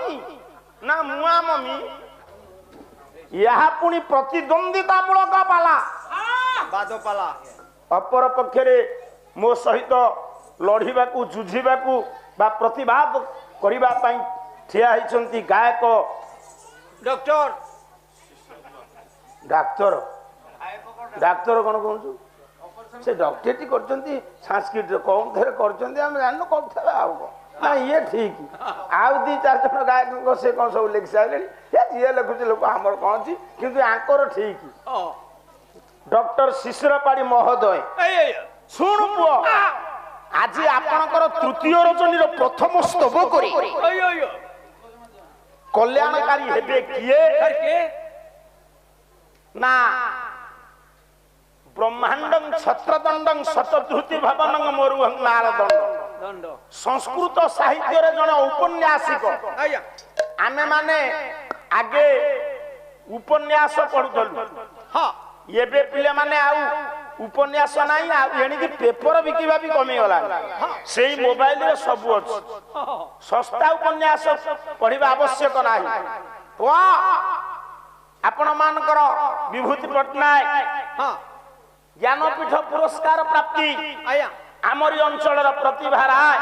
Mummy ना मुआ mummy यह पुणी प्रतिद्वंदिता मूलक पाला बाद पाला अपर पक्षरे मो सहित लड़िबाकू जुझिबाकू बा प्रतिवाद करिबा पई ठिया हिचंती गायक डॉक्टर डाक्तर डाक्तर कौन कहूँ से डॉक्टरटी करछंती संस्कृत कौन थरे करछंती हम जान कौन थरे आउ ना ये ठीक आउ दी चार जन गायक से कौन सब लिख सारे ये लिखुचे लोक हमर कौन छी किंतु आंकर ठीक डॉक्टर शिशिरपाड़ी महोदय शुण पुओ आज आपणकर तृतीय रजनी प्रथम स्तव करी कल्याणकारी हेबे किए ना ब्रह्मांडं छत्रदंडं शतधृति भवनं मरुहं नारदंड संस्कृत साहित्य रे जण उपन्यासिक आमे माने आगे उपन्यास पढुथलु हां एबे पिले माने आउ उपन्यास नाही आ एणिकी पेपर बिकिबा भी कमी गला सेही मोबाइल रे सब अछि सस्ता उपन्यास पढिबा आवश्यक नाही वा आपण मानकर विभूति पटनायक हां ज्ञानपीठ पुरस्कार प्राप्ति आमरी अंचल प्रतिभा राय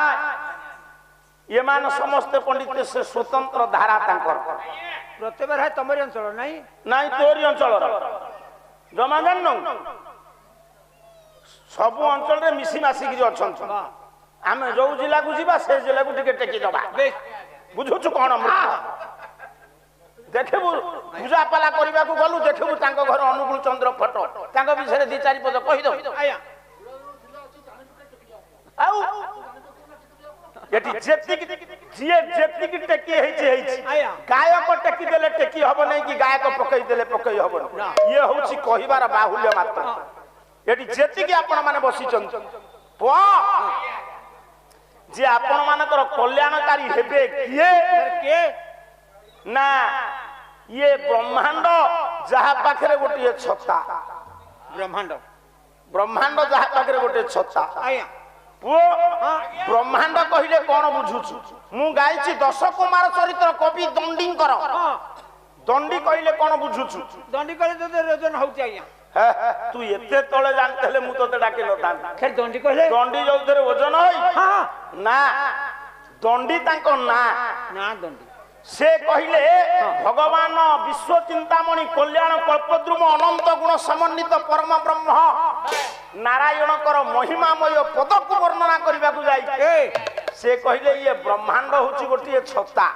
ये मान समस्त पंडित से स्वतंत्र धारा तांकर प्रतिभा राय तमरी अंचल नहीं नहीं तोरी अंचल जमा जान सब अंचल रे मिसी मासिक जो अछन आमे जो जिला को जीवा से जिला को टिके टेकी दबा बुझुछु कोन देखबु पूजा पाला करबा को गलु देखबु तांको घर अनुकूल चंद्र फोटो तांको विषय दि चारि पद कहि दो आया आउ एटी जेति की टेकी हेछि गायक टेकी देले टेकी हबो नै कि गायक पकई देले पकई हबो ये होछि कहिबार बाहुल्य मात्र एटी जेति की आपण माने बसी चंद प जे आपण मानकर कल्याणकारी हेबे किए ना ये ब्रह्मांड जहा पाखरे गोटे छत्ता ब्रह्मांड ब्रह्मांड जहा पाखरे गोटे छत्ता आया पु ब्रह्मांड कहिले कोन बुझुछु मु गाइछि 10 कुमार चरित्र कवि दंडीकर दंडी कहिले कोन बुझुछु दंडी कहिले तो रजन होउछि आया तू एते तळे जानतले मु तोते डाके नता खेर दंडी कहिले दंडी जोथरे वजन होई हां ना दंडी तांको ना दंडी से कहिले भगवान विश्व चिंतामणि कल्याण कल्पद्रुम अनंत गुण समन्वित परम ब्रह्म नारायणकर महिमामय पद को वर्णना करबा को जाई से कहिले ये ब्रह्मांड होची गोटिए छत्ता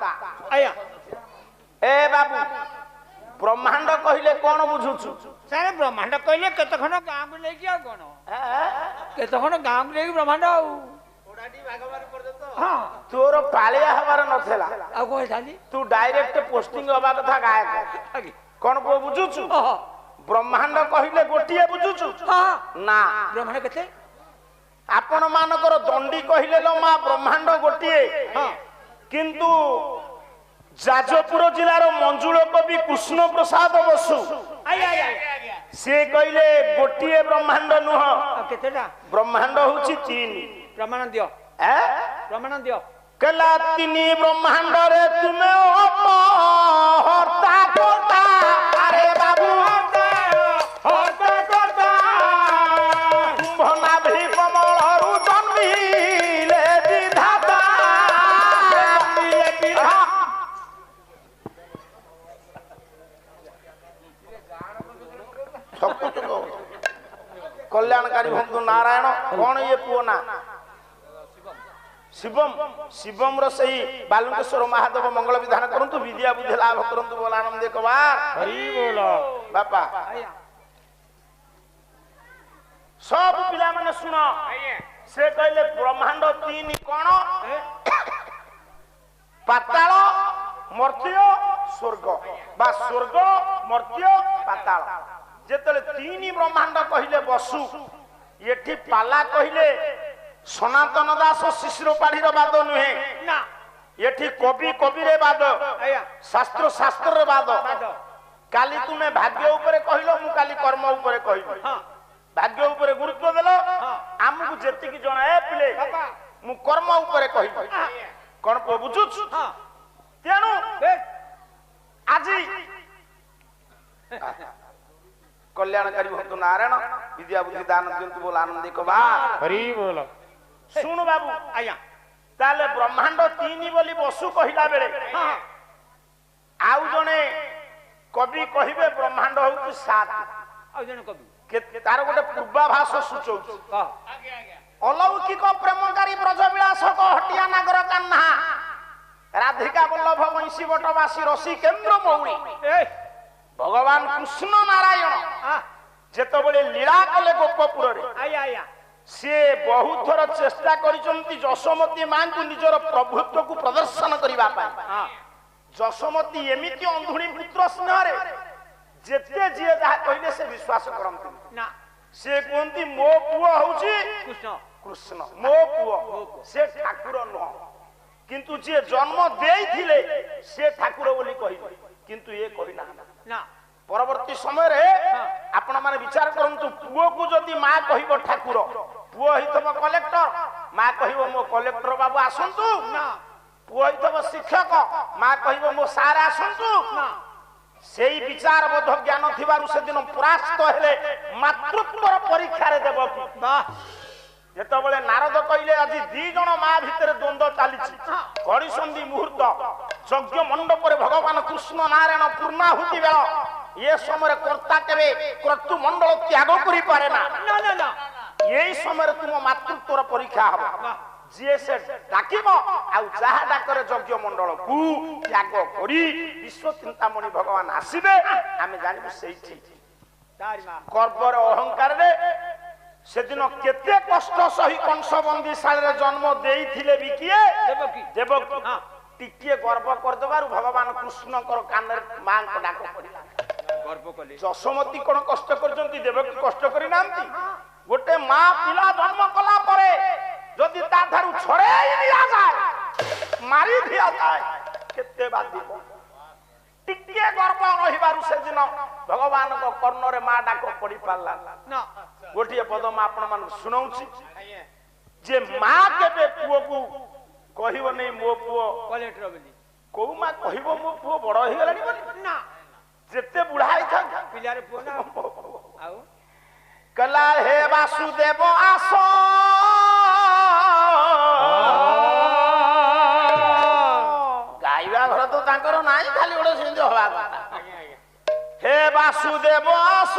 आया ए बाबू ब्रह्मांड कहिले कोन बुझुछु सारे ब्रह्मांड कहिले केते खन गाम को लेकी आ कोन केते खन गाम लेकी ब्रह्मांड आ ओडाडी भागवार पर्यंत हां तोर पालिया हमार नथेला आ कोइ थाली तू डायरेक्ट पोस्टिंग होबा कथा गायक कोन को बुझुछु ब्रह्मांड कहिले गोटिए बुझुछु हां ना ब्रह्मांड केते आपण मानकर दंडी कहिले लो मा ब्रह्मांड गोटिए हां किंतु जाजपुर जिलार मंजुल कवि कृष्ण प्रसाद बसु से कहिले गोटिए ब्रह्मांड नुह केतेटा ब्रह्मांड होछि 3 प्रमाण दियो प्रमाण दियो कला 3 ब्रह्मांड रे तुमे हरता कोता अरे बाबू हरता कोता कुंभना भी कमल रु जन्मिले विधाता सब कुछ कल्याणकारी बंधु नारायण कौन ये पुओ ना शिवम शिवम रो सही बालुकेश्वर महादेव मंगल विधान करंतु विद्या बुद्धि लाभ करंतु बोल आनंद कुमार हरि बोल बापा सब पिला माने सुनो से कहले ब्रह्मांड 3 कोन पाताल मर्त्य स्वर्ग बा स्वर्ग मर्त्य पाताल जेतले 3 ब्रह्मांड कहिले बसु एठी पाला कहिले सनातन दास शिशिरपाड़ी रो बाद नुहे ना एठी कवि कवि रे बाद शास्त्र शास्त्र रे बाद काली तुमे भाग्य ऊपर कहिलो मु काली कर्म ऊपर कहिलो हां भाग्य ऊपर गुरुत्व देलो हमकु जेति की जणा ए पिले मु कर्म ऊपर कहिलो कोन को बुझुछ हां ତେଣୁ ଆଜି କଲ୍ୟାଣକାରୀ ହୁଅନ୍ତୁ ନାରାୟଣ ବିଦ୍ୟା ବୁଦ୍ଧି ଦାନ ଦିଅନ୍ତୁ ବୋଲ ଆନନ୍ଦିକ ବା ହରି ବୋଲ। ଶୁଣୁ ବାବୁ ଆଜ୍ଞା ତାହେଲେ ବ୍ରହ୍ମାଣ୍ଡ 3 ବୋଲି ବସୁ କହିଲା ବେଳେ ଆଉ ଜଣେ କବି କହିବେ ବ୍ରହ୍ମାଣ୍ଡ ହଉଛି 7। ଆଉ ଜଣେ କବି ତାର ଗୋଟେ ପୂର୍ବାଭାସ ସୂଚଉଛି অলৌকিক প্রেমকারী ব্রজবিলাস হটিয়া নাগর কান্না রাধিকা বল্লভ বংশী বটবাসী রসি কেন্দ্র মৌড়ি ভগবান কৃষ্ণ নারায়ণ যেতবে লীলা কলে গোপপুরে সে বহু থর চেষ্টা করেছেন যশোমতী মাଙ୍କୁ নিজের প্রভুত্বକୁ প্রদর্শন করিবা পাই। যশোমতী এমিতি অন্ধুণী পুত্র স্নেহরে যেতে যে যাহা কইলে সে বিশ্বাস করନ୍ତି না। সে কোনটি মো পুଅ হଉଛି কৃষ্ণ কৃষ্ণ মো পুଅ সে ঠাকুর নহ কিন্তু যে জন্ম দেইଥିଲେ সে ঠাকুর বলি কহিবে কিন্তু এ করি না। পরবর্তী সময়ে আপন মানে বিচার করন্তু পুଅକୁ যদি মা কহিব ঠাকুর পুଅ হইতব কলেক্টর মা কহিব মো কলেক্টর বাবু আসন্তু না। পুଅ হইতব শিক্ষক মা কহিব মো সার আসন্তু না। সেই বিচার বোধ জ্ঞান থিবারু সেদিন পরাস্ত হেলে মাতৃত্বর পরীক্ষার দেব কি যেতবে নারদ কইলে আজি 2 জন মা ভিতরে দ্বন্দ্ব চালিছি ঘড়িসন্ধি মুহূর্ত যজ্ঞ মণ্ডপরে ভগবান কৃষ্ণ নারায়ণ পূর্ণাহুতি বেল এ সময় কর্তা কেবে ক্রতু মণ্ডল ত্যাগ করি পারে না। এই সময় তুম মাতৃত্বর পরীক্ষা হবে যে সে ডাকিব আউ যাহা ডাকরে যজ্ঞ মণ্ডল কু ত্যাগ করি বিশ্ব চিন্তামণি ভগবান আসিবে আমি জানিবু সেইটি গর্বর অহংকারে সেদিন কেতে কষ্ট সহি কংস বন্দিশালে জন্ম দেইଥିଲେ বি কিয়ে দেবকী টিকিয়ে গর্ব করদেবারু ভগবান কৃষ্ণকর কানের মাঙ্ক ডাক পড়িলা গর্ব কলে। যশোমতী কোন কষ্ট করছন্তি দেবকী কষ্ট করি নান্তি। গোটে মা পিলা জন্ম কলা পরে যদি তা ধারু ছড়াই দিয়া যায় মারি দিয়া যায় কেতে বাদিব টিকিয়ে গর্ব রহিবারু সেদিন ভগবানক কর্ণরে মা ডাক পড়ি পারলা না। গোটিয়ে পদ মা আপন মান শুনাউছি যে মা কেবে পুଅକୁ কহিব নাই মো পুଅ কলেক্টর বলি কোউ মা কহিব মো পুଅ বড় হই গলানি বলি না। যেতে বুঢ়া হইছা পিলারে পুଅ না আউ কলা হে বাসুদেব আস গাইবা ঘর তো তাঙ্কর নাই খালি ওড়ে সিন্ধি হবা কথা হে বাসুদেব আস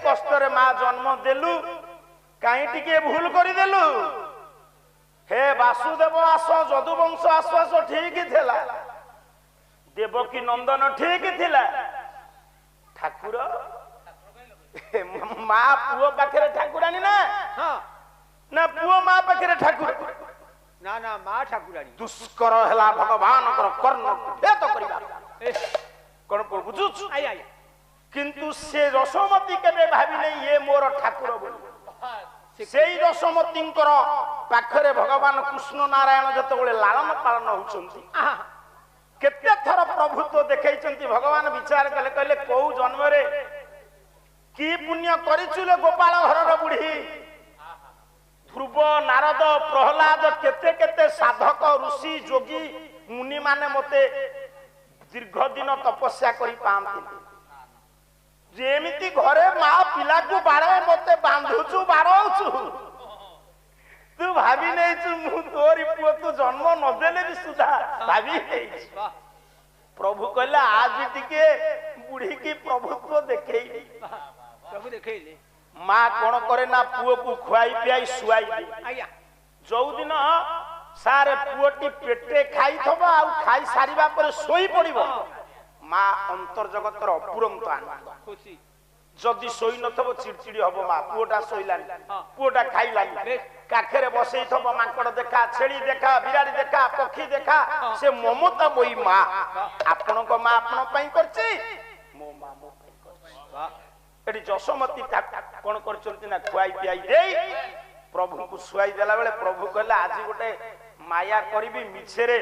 কষ্টরে মা জন্ম দেলু কাই টিকে ভুল করে দেলু হে বাসুদেব আস যদুবংশ আশ্বাস ঠিক থিলা দেবকী নন্দন ঠিক থিলা ঠাকুর মা পুଅ পাখরে ঠাকুরানী না না পুଅ মা পাখরে ঠাকুর না না মা ঠাকুরানী দুষ্কর হেলা ভগবানଙ୍କର কর্ণ ভেদ করিবা কোন বুঝুছ কিন্তু সে যশোমতী কেবে ভাবিলে ইয়ে মোর ঠাকুর বলি সেই যশোমতীଙ୍କର পাখরে ভগবান কৃষ্ণ নারায়ণ যেতବେଳେ লালন পালন হউଛନ୍ତି কেতে থর প্রভুত্ব দেখাইଛନ୍ତି ভগবান বিচার কলে কইলে কোউ জন্মরে কি পুণ্য করিছুলে গোপাল ঘরর বুঢ়ী ধ্রুব নারদ প্রহ্লাদ কেতে কেতে সাধক ঋষি যোগী মুনি মানে মতে দীর্ঘ দিন তপস্যা করি পাଆନ୍ତି जेमिति घरे माँ पिला को बाड़े मते बांधुचु बाड़ौचु तू भाभी नहीं छु मु तोरी पुओ तू जन्म न देले भी सुधा भाभी नहीं प्रभु कहला आज टिके बुढ़ी की प्रभुत्व देखेई प्रभु देखेइले माँ कौन करे ना पुओ को खुआई पियाई सुआई दे जो दिन सारे पुओटी पेटे खाई थबा आ खाई सारिबा पर सोई पड़िबो माँ अंतर जगतर अपुरंत आनंद खुशी जदि सोई नथबो चिड़चिड़ी हबो माँ पुओटा सोइलानी पुओटा खाइलानी काखेरे बसई थबो मांकड़ देखा छेड़ी देखा बिराड़ी देखा पक्षी देखा से ममता बोई माँ आपण को माँ आपण पई करछि मो माँ मो पई करछि एडी जसमती कोन करचंती ना खुआई पियाई देई प्रभु को सुआई देला बेले प्रभु कहला आज गोटे माया करिबी मिछेरे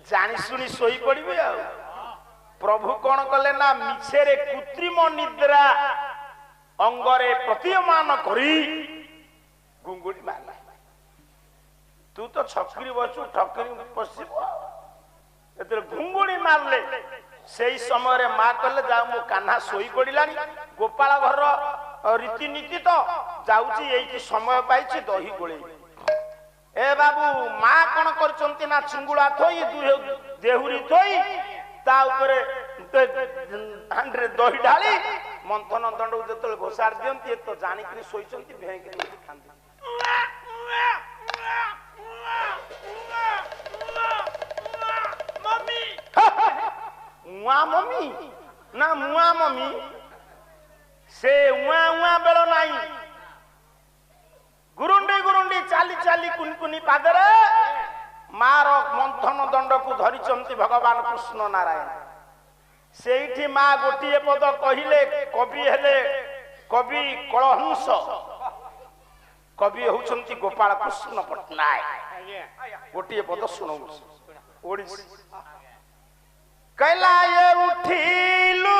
जानी सुनी सोई पड़िबे आ प्रभु कौन कले ना मिछेरे कृत्रिम निद्रा अंगरे प्रतीयमान करी गुंगुड़ी मारला तू तो छकरी बचु ठकरी पसिबो एते गुंगुड़ी मारले सेई समय रे मां कहले जा मो कान्हा सोई पड़िलानी गोपाल घर रीति नीति तो जाउची एई समय पाइची दही गोळे ए बाबू मां कोन करचंती ना चिंगुळा थोई देहुरी थोई ता ऊपरे हांडरे दही ढाली मंथन दंड जतले घोसार दियंती तो जानि कि सोईचंती भेंके खांती मम्मी उआ मम्मी ना मुआ मम्मी से उआ उआ बेलो नाही गुरुंडी गुरुंडी चाली चाली कुनकुनी पादरे मार मंथन दंड को धरिचंती भगवान कृष्ण नारायण सेठी माँ गोटे पद कहिले कवि हेले कवि कलहंस कवि होउचंती गोपाल कृष्ण पटनायक गोटे पद सुनौ ओडिसी कैला ये उठिलु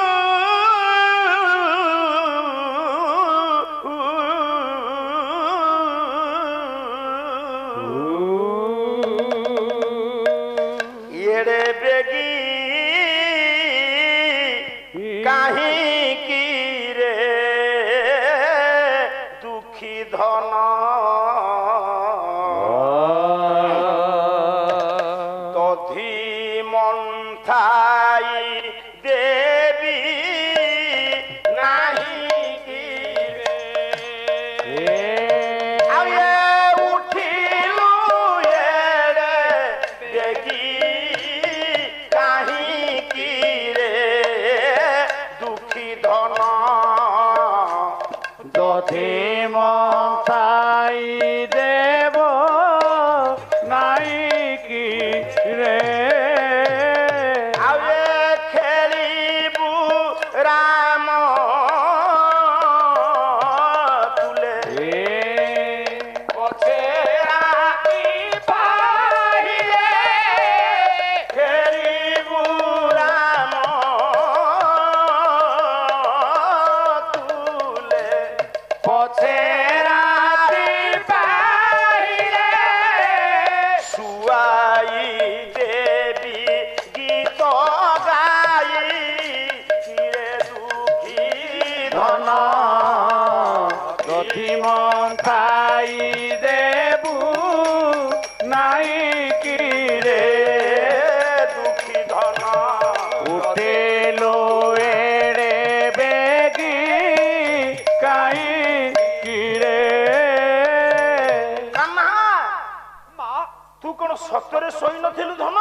सतरे सोई नथिलु धन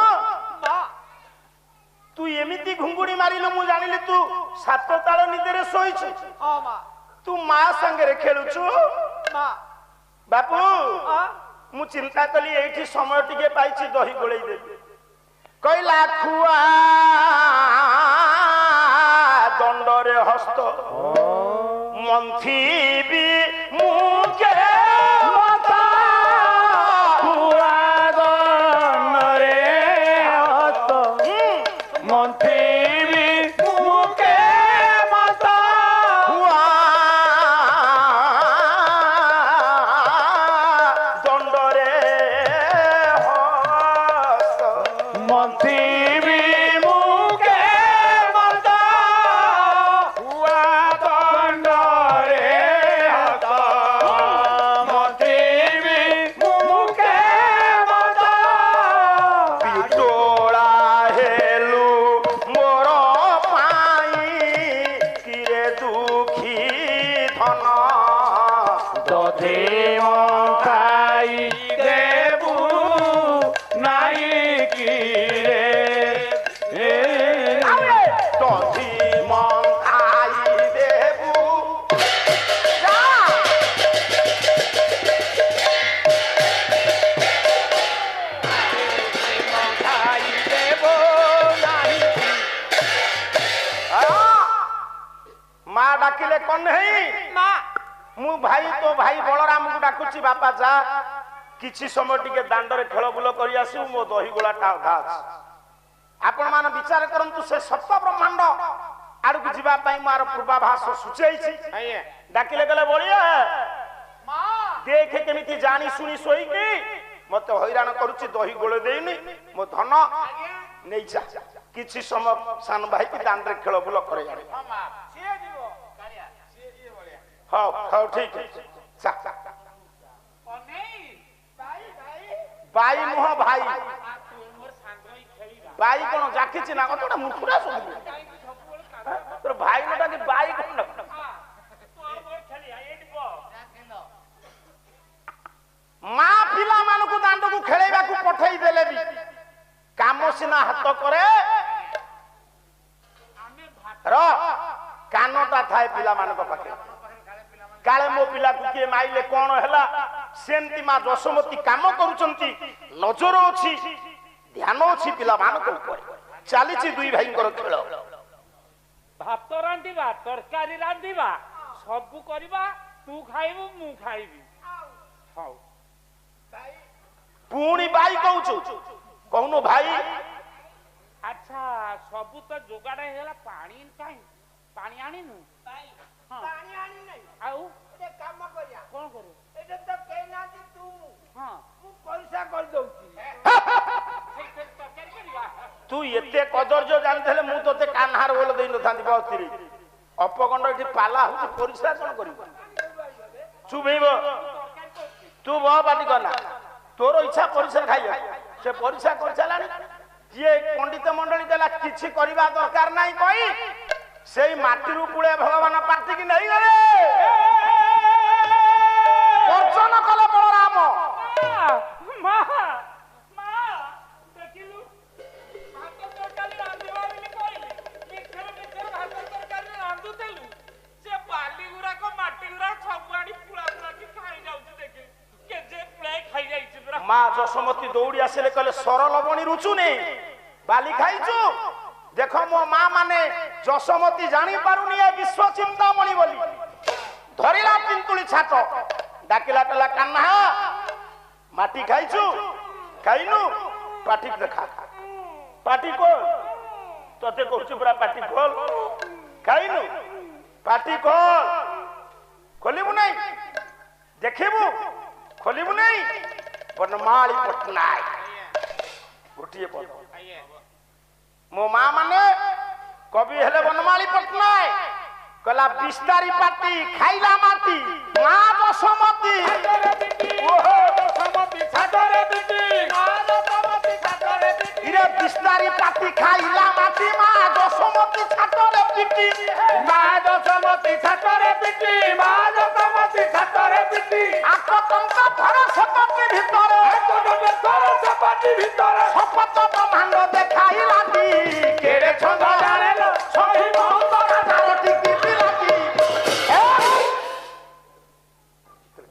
तू एमिति घुंगुड़ी मारिलु मु जानिली तू सात ताल निदेरे सोईछु हां मां तू मां संगे रे खेलुछु मां बापू मु चिंता कली एठी समय टिके पाइछि दही गोळई देबी कइला खुआ दंडरे हस्त मंथीबी मुके দধি মন্থাই দেবু নাই কি রে দধি মন্থাই দেবু মন্থাই দেব নাই মা ডাকিলে কন হেই মা মু ভাই তো ভাই বলরামକୁ ডাকুଛି ବାପା ଯା କିଛି ସମୟ ଟିକେ ଦାଣ୍ଡରେ ଖେଳ ବୁଲ କରି ଆସିବୁ ମୋ ଦହି ଗୋଳାଟା ଅଧା ଅଛି ଆପଣ ମାନେ ବିଚାର କରନ୍ତୁ ସେ ସପ୍ତ ବ୍ରହ୍ମାଣ୍ଡ ଆଡକୁ ଯିବା ପାଇଁ ମୋର ପୂର୍ବାଭାସ ସୂଚେଇଛି ଡାକିଲେ ଗଲେ ବଳିଆ ଦେଖେ କେମିତି ଜାଣି ଶୁଣି ଶୋଇକି ମତେ ହଇରାଣ କରୁଛି ଦହି ଗୋଳେ ଦେଇନି ମୋ ଧନ ନେଇଯା କିଛି ସମୟ ସାନ ଭାଇକି ଦାଣ୍ଡରେ ଖେଳ ବୁଲ କରି ଆଣି ହଉ ହଉ ଠିକ ବାଇ ମୁହ ଭାଇ ବାଇ କଣ ଜାକିଛି ନା କଣ ମୁଖୁରା ତୋର ଭାଇ ନଟା କି ବାଇ କଣ ମା ପିଲାମାନଙ୍କୁ ଦାଣ୍ଡକୁ ଖେଳେଇବାକୁ ପଠେଇ ଦେଲେ ବି କାମ ସିନା ହାତ କରେ ର କାନଟା ଥାଏ ପିଲାମାନଙ୍କ ପାଖରେ କାଳେ ମୋ ପିଲାକୁ କିଏ ମାଇଲେ କଣ ହେଲା ସେମିତି ମା ଯଶୋମତୀ କାମ କରୁଛନ୍ତି ନଜର ଅଛି ଧ୍ୟାନ ଅଛି ପିଲାମାନଙ୍କ ଉପରେ ଚାଲିଛି ଦୁଇ ଭାଇଙ୍କର ଖେଳ ଭାତ ରାନ୍ଧିବା ତରକାରୀ ରାନ୍ଧିବା ସବୁ କରିବା ତୁ ଖାଇବୁ ମୁଁ ଖାଇବି ହଉ ପୁଣି ଭାଇ କହୁଛୁ କହୁନୁ ଭାଇ ଆଚ୍ଛା ସବୁ ତ ଯୋଗାଡ଼ ହେଇଗଲା ପାଣି କାହିଁ ପାଣି ଆଣିନୁ ପାଣି ଆଣି ନାହିଁ ଆଉ ଗୋଟେ କାମ କରିବା କଣ କରିବୁ ଏଟା ତ କେହି ନାହାନ୍ତି ତୁ ହଁ ମୁଁ ପଇସା କରିଦଉଛି ତୁ ଏତେ କଦର୍ଯ୍ୟ ଜାଣିଥିଲେ ମୁଁ ତୋତେ କାନ୍ହାର ବୋଲ ଦେଇ ନଥାନ୍ତି ବସ୍ତିରେ ଅପଗଣ୍ଡ ଏଠି ପାଲା ହଉଛି ପରିଶ୍ରା କଣ କରିବୁ ଚୁଭେଇବ ତୁ ବହ ପାଟି କନା ତୋର ଇଚ୍ଛା ପରିଶ୍ରା ଖାଇବ ସେ ପରିଶ୍ରା କରିସାରିଲାଣି ଯିଏ ପଣ୍ଡିତ ମଣ୍ଡଳୀ ଦେଲା କିଛି କରିବା ଦରକାର ନାହିଁ କହି ସେଇ ମାଟିରୁ ପୁଳେ ଭଗବାନ ପାଟିକି ନେଇଗଲେ ବର୍ଜନ କଲେ ବଳରାମ ମା ଯଶୋମତୀ ଦୌଡ଼ି ଆସିଲେ କହିଲେ ସରଲବଣୀ ରୁଚୁନି ବାଲି ଖାଇଛୁ ଦେଖ ମୋ ମା ମାନେ ଯଶୋମତୀ ଜାଣି ପାରୁନି ଏ ବିଶ୍ୱ ଚିନ୍ତାମଣି ବୋଲି ଧରିଲା ପିନ୍ତୁଳି ଛାଟ ଡାକିଲା କହିଲା କାହ୍ନା ମାଟି ଖାଇଛୁ ଖାଇନୁ ପାଟି ଦେଖା ପାଟି ଖୋଲ ତତେ କହୁଛୁ ପୁରା ପାଟି ଖୋଲ ଖାଇନୁ ପାଟି ଖୋଲ ଖୋଲିବୁ ନାଇଁ ଦେଖିବୁ ଖୋଲିବୁ ନାଇଁ ବନମାଳି ପଟ୍ଟନାୟକ ଗୋଟିଏ ପଦ ମୋ ମା ମାନେ କବି ହେଲେ ବନମାଳି ପଟ୍ଟନାୟକ କହିଲା ବିସ୍ତାରୀ ପାଟି ଖାଇଲା ମାଟି ମା ଯଶୋମତୀ ଇରେ ବିସ୍ତାରୀ ପାଟି ଖାଇଲା ମାଟି ମା ଯଶୋମତୀ ଛାତରେ ପିଟି ମା ଯଶୋମତୀ ଛାତରେ ପିଟି ମା ଯଶୋମତୀ ଛାତରେ ପିଟି ଆକ ଟଙ୍କା ଧର ସେପଟି ଭିତରେ ଶପଥ ବ୍ରହ୍ମାଣ୍ଡ ଦେଖାଇଲା କେଡେ ଛନ୍ଦ ଜାଣେଲ ସହି ମହତରା ଧାରଟି ପିଲାଟି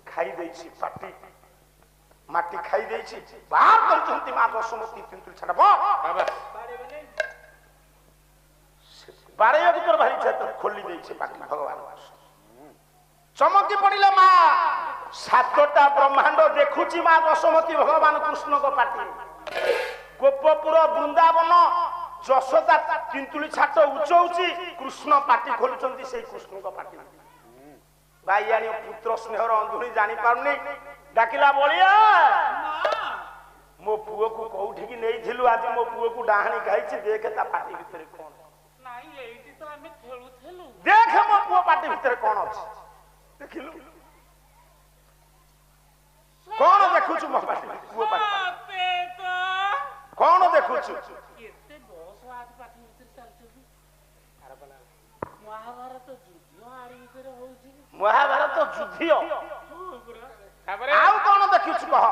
ଖାଇ ଦେଇଛି ପାଟି ମାଟି ଖାଇ ଦେଇଛି ବାହାର କରିଛନ୍ତି ମା ଯଶୋମତୀ ପିନ୍ତୁଳି ଛାଡ ବାଡେଇବାକୁ ତୋର ଭାରି ଇଚ୍ଛା ଖୋଲି ଦେଇଛି ପାଟି ଭଗବାନ ଚମକି ପଡିଲେ ମା ସାତଟା ବ୍ରହ୍ମାଣ୍ଡ ଦେଖୁଛି ମା ଯଶୋମତୀ ଭଗବାନ କୃଷ୍ଣଙ୍କ ପାଟି ଗୋପପୁର ବୃନ୍ଦାବନ ଯଶୋଦା ପିନ୍ତୁଳି ଛାଟ ଉଚ୍ଚଉଛି କୃଷ୍ଣ ପାଟି ଖୋଲୁଛନ୍ତି ସେଇ କୃଷ୍ଣଙ୍କ ପାଟି ବାଇଆଣୀ ପୁତ୍ର ସ୍ନେହର ଅନ୍ଧୁଣି ଜାଣିପାରୁନି ଡାକିଲା ବଳିଆ ମୋ ପୁଅକୁ କୋଉଠିକି ନେଇଥିଲୁ ଆଜି ମୋ ପୁଅକୁ ଡାହାଣୀ ଖାଇଛି ଦେଖେ ତା ପାଟି ଭିତରେ କଣ ଦେଖେ ମୋ ପୁଅ ପାଟି ଭିତରେ କଣ ଅଛି ଦେଖିଲୁ କଣ ଦେଖୁଛୁ ମୋ ପାଟି ପୁଅ ପାଟି କଣ ଦେଖୁଛୁ ମହାଭାରତ ଯୁଦ୍ଧ ଆଉ କଣ ଦେଖିଛୁ କହ?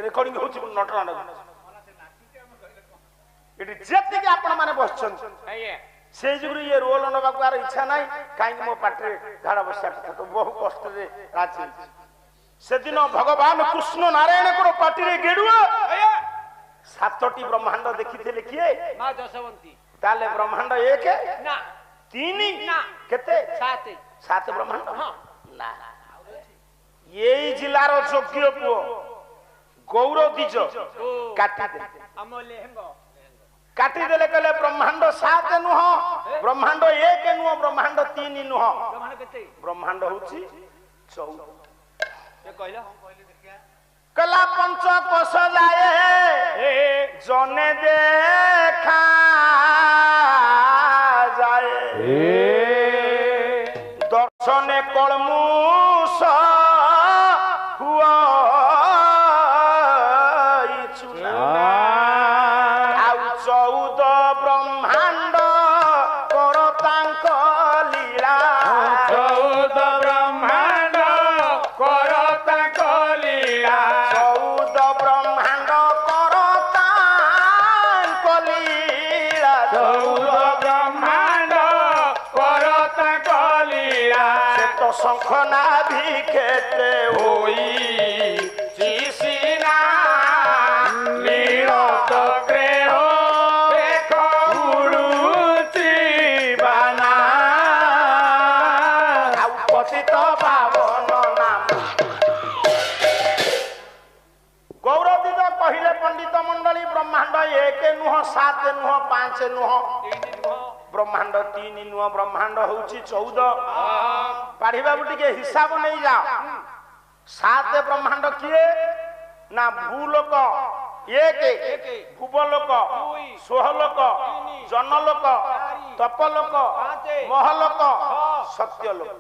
ରେକର୍ଡିଂ ହଉଛି ନଟରାଣ୍ଡ ଏଠି ଯେତିକି ଆପଣ ମାନେ ବସିଛନ୍ତି ସେଇ ଯୁଗରୁ ଇଏ ରୋଲ ନେବାକୁ ଆର ଇଚ୍ଛା ନାହିଁ କାହିଁକି ମୋ ପାଟିରେ ଝାଡା ବସିବା କଥା ତ ବହୁ କଷ୍ଟରେ ରାଜି ହେଇଛି। ସେଦିନ ଭଗବାନ କୃଷ୍ଣ ନାରାୟଣଙ୍କର ପାଟିରେ ଗେଡୁଆ 7ଟି ବ୍ରହ୍ମାଣ୍ଡ ଦେଖିଥିଲେ କିଏ? ମା ଯଶୋବନ୍ତୀ। ତାହେଲେ ବ୍ରହ୍ମାଣ୍ଡ 1 ନା 3 ନା କେତେ 7 ବ୍ରହ୍ମାଣ୍ଡ ନା। ଏଇ ଜିଲ୍ଲାର ଯୋଗ୍ୟ ପୁଅ ଗୌର ଦ୍ୱିଜ କାଟିଦେଲେ କାଟିଦେଲେ କହିଲେ ବ୍ରହ୍ମାଣ୍ଡ 7 ନୁହଁ, ବ୍ରହ୍ମାଣ୍ଡ 1 ନୁହଁ, ବ୍ରହ୍ମାଣ୍ଡ 3 ନୁହଁ, ବ୍ରହ୍ମାଣ୍ଡ ହଉଛି 14। କହିଲା ପଞ୍ଚ କୋଶ ଯାଏ ଜନେ ଦେଖା ଯାଏ ଦର୍ଶନେ କଳମୁଷ ହୁଅ ଆଉ 14 ବ୍ରହ୍ମାଣ୍ଡ କର ତାଙ୍କ ଲୀଳା 14 ବ୍ରହ୍ମାଣ୍ଡ କର ତାଙ୍କ ଲୀଳା 14 ବ୍ରହ୍ମାଣ୍ଡ କର ତାଙ୍କ ଲୀଳା 14 ବ୍ରହ୍ମାଣ୍ଡ କର ତାଙ୍କ ଲୀଳା ସେ ତ ଶଙ୍ଖ ନାଭି କ୍ଷେତ୍ରେ ହୋଇ ସିନା ଲୀଳ ଚକ୍ରେ ହୋ ଦେଖ ଉଡୁଛି ବାନା ଆଉ ପତିତ ପାବନ ନାମ ଗୌରଦୀଜ କହିଲେ ପଣ୍ଡିତ ମଣ୍ଡଳୀ ବ୍ରହ୍ମାଣ୍ଡ 1 ନୁହଁ 7 ନୁହଁ 5 ନୁହଁ ବ୍ରହ୍ମାଣ୍ଡ 3 ନୁହଁ ବ୍ରହ୍ମାଣ୍ଡ ହଉଛି 14। ପାଢିବାକୁ ଟିକେ ହିସାବ ନେଇଯାଅ। 7 ବ୍ରହ୍ମାଣ୍ଡ କିଏ ନା ଭୂଲୋକ 1 ଭୁବଲୋକ 16 ଜନଲୋକ ତପଲୋକ ମହଲୋକ ସତ୍ୟଲୋକ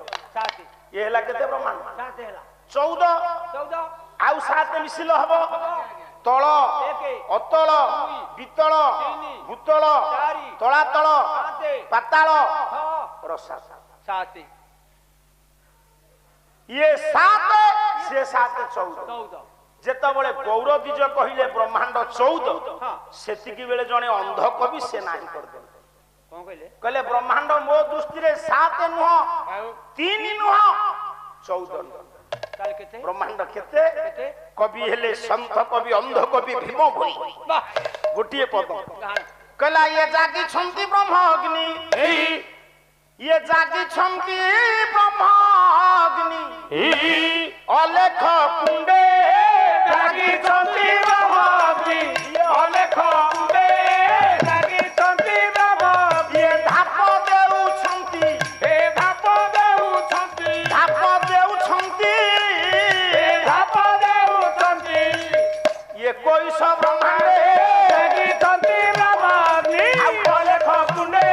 ଇଏ ହେଲା କେତେ ବ୍ରହ୍ମାଣ୍ଡ 14 ଆଉ 7 ମିଶିଲେ ହବ ତଳ ଅତଳ ବିତଳ ଭୂତଳ ତଳାତଳ ପାତାଳ ରସାତଳ ଇଏ 7 ସେ 7 14। ଯେତେବେଳେ ଗୌର ଦ୍ୱିଜ କହିଲେ ବ୍ରହ୍ମାଣ୍ଡ 14 ସେତିକି ବେଳେ ଜଣେ ଅନ୍ଧ କବି ସେ ନାହିଁ କରିଦେଲେ କହିଲେ ବ୍ରହ୍ମାଣ୍ଡ ମୋ ଦୃଷ୍ଟିରେ 7 ନୁହଁ 3 ନୁହଁ 14 ବ୍ରହ୍ମାଣ୍ଡ କେତେ? କବି ହେଲେ ସନ୍ଥ କବି ଅନ୍ଧ କବି ଭୀମ ଭୋଇ ଗୋଟିଏ ପଦ କହିଲା ଇଏ ଜାଗିଛନ୍ତି ବ୍ରହ୍ମ ଅଗ୍ନି ଇଏ ଜାଗିଛନ୍ତି ବ୍ରହ୍ମ ଅଗ୍ନି ଅଲେଖ କୁଣ୍ଡେ ଜାଗିଛନ୍ତି ବ୍ରହ୍ମ ଅଗ୍ନି ଅଲେଖ କୁଣ୍ଡେ ଜାଗିଛନ୍ତି ବ୍ରହ୍ମ ଇଏ ଧାପ ଦେଉଛନ୍ତି ଧାପ ଦେଉଛନ୍ତି ଧାପ ଦେଉଛନ୍ତି ଧାପ ଦେଉଛନ୍ତି 21 ବ୍ରହ୍ମାଣ୍ଡେ ଜାଗିଛନ୍ତି ବ୍ରହ୍ମ ଅଗ୍ନି ଅଲେଖ କୁଣ୍ଡେ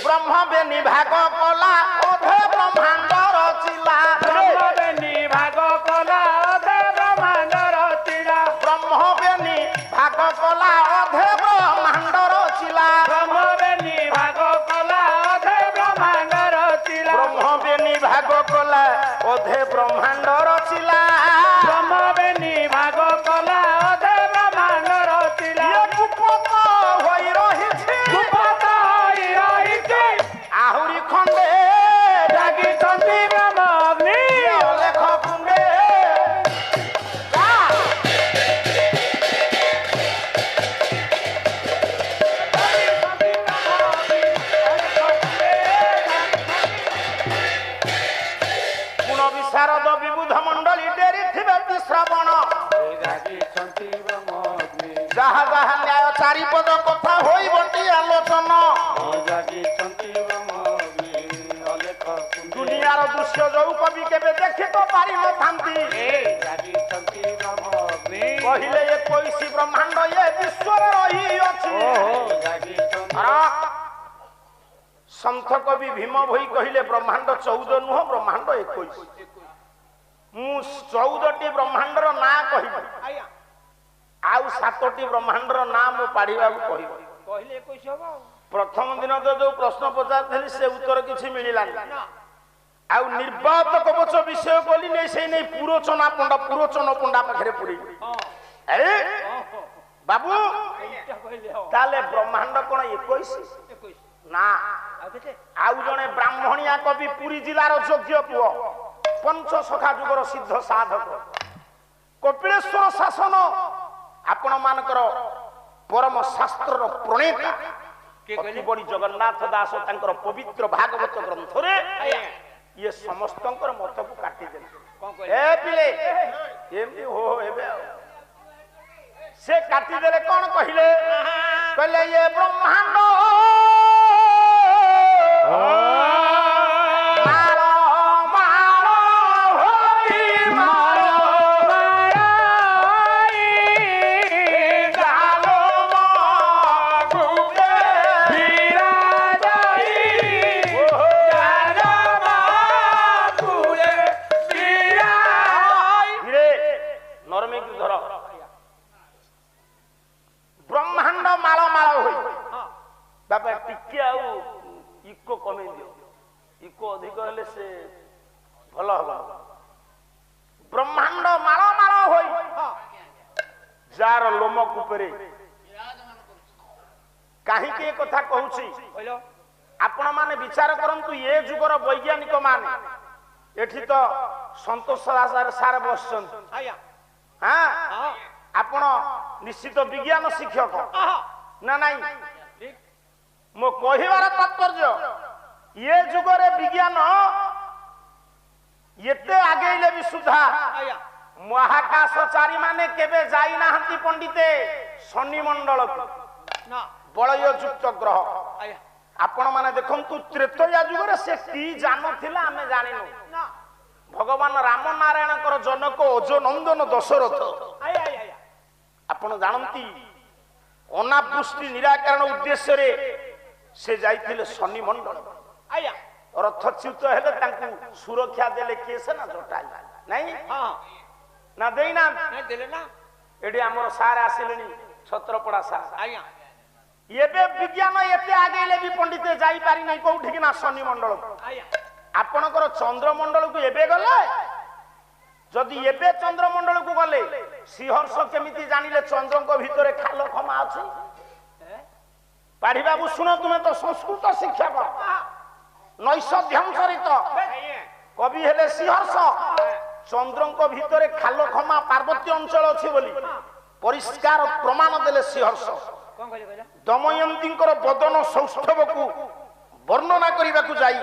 ବ୍ରହ୍ମ ବେନି ଭାଗ କଲା ଅଧେ ବ୍ରହ୍ମାଣ୍ଡ ରଚିଲା ବ୍ରହ୍ମ ବେନି ଭାଗ କଲା ଅଧେ ବ୍ରହ୍ମାଣ୍ଡ ରଚିଲା ବ୍ରହ୍ମ ବେନି ଭାଗ କଲା ଅଧେ ବ୍ରହ୍ମାଣ୍ଡ ରଚିଲା ବ୍ରହ୍ମ ବେନି ଭାଗ କଲା ଅଧେ ବ୍ରହ୍ମାଣ୍ଡ ରଚିଲା ବ୍ରହ୍ମ ବେନି ଭାଗ କଲା ଅଧେ ବ୍ରହ୍ମାଣ୍ଡ ରଚିଲା ବ୍ରହ୍ମ ବେନି ଭାଗ କଲା ଅଧେ ବ୍ରହ୍ମାଣ୍ଡ ରଚିଲା ଇଏ କୁପତ ହୋଇ ରହିଛି କୁପତ ହୋଇ ରହିଛି ଆହୁରି ଖଣ୍ଡେ ଜାଗିଛନ୍ତି ବ୍ରହ୍ମ ଅଗ୍ନି ଅଲେଖ କୁଣ୍ଡେ ଗୁଣ ବିଶାରଦ ବିବୁଧ ମଣ୍ଡଳୀ ଡେରି ଥିବେ ଶ୍ରବଣ ଜାଗିଛନ୍ତି ବ୍ରହ୍ମ ଅଗ୍ନି ଯାହା ଯାହା ନ୍ୟାୟ ଚାରିପଦ କଥା ହୋଇବଟି ଆଲୋଚନା ଜାଗିଛନ୍ତି ବ୍ରହ୍ମ ଅଗ୍ନି ଅଲେଖ ଦୁନିଆର ଦୃଶ୍ୟ ଯୋଉ କବି କେବେ ଦେଖି ତ ପାରିନଥାନ୍ତି ଜାଗିଛନ୍ତି ବ୍ରହ୍ମ ଅଗ୍ନି କହିଲେ 21 ବ୍ରହ୍ମାଣ୍ଡ ଏ ବିଶ୍ୱରେ ରହିଅଛି ସନ୍ଥ କବି ଭୀମ ଭୋଇ କହିଲେ ବ୍ରହ୍ମାଣ୍ଡ 14 ନୁହଁ ବ୍ରହ୍ମାଣ୍ଡ 21। ମୁଁ 14ଟି ବ୍ରହ୍ମାଣ୍ଡର ନାଁ କହିବି ଆଜ୍ଞା ଆଉ 7ଟି ବ୍ରହ୍ମାଣ୍ଡର ନାଁ ମୁଁ ପାଢିବାକୁ କହିବି। କହିଲେ 21 ହବ ଆଉ ପ୍ରଥମ ଦିନ ତ ଯୋଉ ପ୍ରଶ୍ନ ପଚାରିଥିଲି ସେ ଉତ୍ତର କିଛି ମିଳିଲାନି। ନା ଆଉ ନିର୍ବାତ କବଚ ବିଷୟ କଲି ନେଇ ସେଇ ନେଇ ପୁରୋଚନ ପଣ୍ଡା ପାଖରେ ପୁରେଇ ହଁ ଆରେ ହଁ ବାବୁ ଏଇଟା କହିଲେ ହବ ତାହେଲେ ବ୍ରହ୍ମାଣ୍ଡ କଣ 21? 21 ନା ଆଉ କେତେ ଆଉ ଜଣେ ବ୍ରାହ୍ମଣିଆ କବି ପୁରୀ ଜିଲ୍ଲାର ଯୋଗ୍ୟ ପୁଅ ପଞ୍ଚ ସଖା ଯୁଗର ସିଦ୍ଧ ସାଧକ କପିଳେଶ୍ୱର ଶାସନ ଆପଣ ମାନଙ୍କର ପରମ ଶାସ୍ତ୍ରର ପ୍ରଣେତା କିଏ କହିଲେ? ଅତିବଡି ଜଗନ୍ନାଥ ଦାସ ତାଙ୍କର ପବିତ୍ର ଭାଗବତ ଗ୍ରନ୍ଥରେ ଆଜ୍ଞା ଇଏ ସମସ୍ତଙ୍କର ମତକୁ କାଟିଦେଲେ। କଣ କହିଲେ? ଏ ପିଲେ ଏମିତି ହୋ ଏବେ ଆଉ ସେ କାଟିଦେଲେ କଣ କହିଲେ କହିଲେ ଇଏ ବ୍ରହ୍ମାଣ୍ଡ ମାଳ ମାଳ ହୋଇ ମାଳ ଗାଲୋ ମଗୁରେ ବିରାଜାଇ ଗାଲୋ ମଗୁରେ ବିରାଜାଇ ରେ ନରମିକୁ ଧର ବ୍ରହ୍ମାଣ୍ଡ ମାଳ ମାଳ ହୋଇ ବାପା ଟିକେ ଆଉ ଇକୋ କମେଇ ଦିଅ ଇକୋ ଅଧିକ ହେଲେ ସେ ଭଲ ହବ। ବ୍ରହ୍ମାଣ୍ଡ ମାଳ ମାଳ ହୋଇ ଯାର ଲୋମ କୂପରେ କାହିଁକି ଏ କଥା କହୁଛି କହିଲ ଆପଣ ମାନେ ବିଚାର କରନ୍ତୁ। ଏ ଯୁଗର ବୈଜ୍ଞାନିକ ମାନେ ଏଠି ତ ସନ୍ତୋଷ ସାର୍ ବସିଛନ୍ତି ଆଜ୍ଞା ହଁ ହଁ ଆପଣ ନିଶ୍ଚିତ ବିଜ୍ଞାନ ଶିକ୍ଷକ ଆହା ନା ନାଇଁ ଠିକ ମୋ କହିବାର ତାତ୍ପର୍ଯ୍ୟ ଏ ଯୁଗରେ ବିଜ୍ଞାନ ଏତେ ଆଗେଇଲେ ବି ସୁଦ୍ଧା ଆଜ୍ଞା ମହାକାଶଚାରୀ ମାନେ କେବେ ଯାଇନାହାନ୍ତି ପଣ୍ଡିତେ ଶନି ମଣ୍ଡଳକୁ ନା ବଳୟଯୁକ୍ତ ଗ୍ରହ। ଆଜ୍ଞା ଆପଣ ମାନେ ଦେଖନ୍ତୁ ତ୍ରେତୟା ଯୁଗରେ ସେ କି ଯାନ ଥିଲା ଆମେ ଜାଣିନୁ। ନା ଭଗବାନ ରାମ ନାରାୟଣଙ୍କର ଜନକ ଅଜନନ୍ଦନ ଦଶରଥ ଆଜ୍ଞା ଆଜ୍ଞା ଆଜ୍ଞା ଆପଣ ଜାଣନ୍ତି ଅନାବୃଷ୍ଟି ନିରାକରଣ ଉଦ୍ଦେଶ୍ୟରେ ସେ ଯାଇଥିଲେ ଶନି ମଣ୍ଡଳ। ଆଜ୍ଞା ରଥଚ୍ୟୁତ ହେଲେ ତାଙ୍କୁ ସୁରକ୍ଷା ଦେଲେ କିଏ ସେ ନା ଜଟାଇ ନାଇଁ ହଁ ନା ଦେଇନା ନାଇଁ ଦେଲେ ନା ଏଠି ଆମର ସାର୍ ଆସିଲେଣି ଛତ୍ରପଡା ସାର୍। ଆଜ୍ଞା ଏବେ ବିଜ୍ଞାନ ଏତେ ଆଗେଇଲେ ବି ପଣ୍ଡିତେ ଯାଇପାରିନି କୋଉଠିକି ନା ଶନି ମଣ୍ଡଳକୁ। ଆଜ୍ଞା ଆପଣଙ୍କର ଚନ୍ଦ୍ରମଣ୍ଡଳକୁ ଏବେ ଗଲେ ଯଦି ଏବେ ଚନ୍ଦ୍ରମଣ୍ଡଳକୁ ଗଲେ ଶ୍ରୀହର୍ଷ କେମିତି ଜାଣିଲେ ଚନ୍ଦ୍ରଙ୍କ ଭିତରେ ଖାଲ ଖମା ଅଛି? ପାଢୀ ବାବୁ ଶୁଣ ତୁମେ ତ ସଂସ୍କୃତ ଶିକ୍ଷକ ନୈଷଧ୍ୟଂସରିତ କବି ହେଲେ ଶ୍ରୀହର୍ଷ ଚନ୍ଦ୍ରଙ୍କ ଭିତରେ ଖାଲ ଖମା ପାର୍ବତ୍ୟ ଅଞ୍ଚଳ ଅଛି ବୋଲି ପରିଷ୍କାର ପ୍ରମାଣ ଦେଲେ ଶ୍ରୀହର୍ଷ। କଣ କହିଲେ କହିଲ ଦମୟନ୍ତୀଙ୍କର ବଦନ ସୌଷ୍ଠବକୁ ବର୍ଣ୍ଣନା କରିବାକୁ ଯାଇ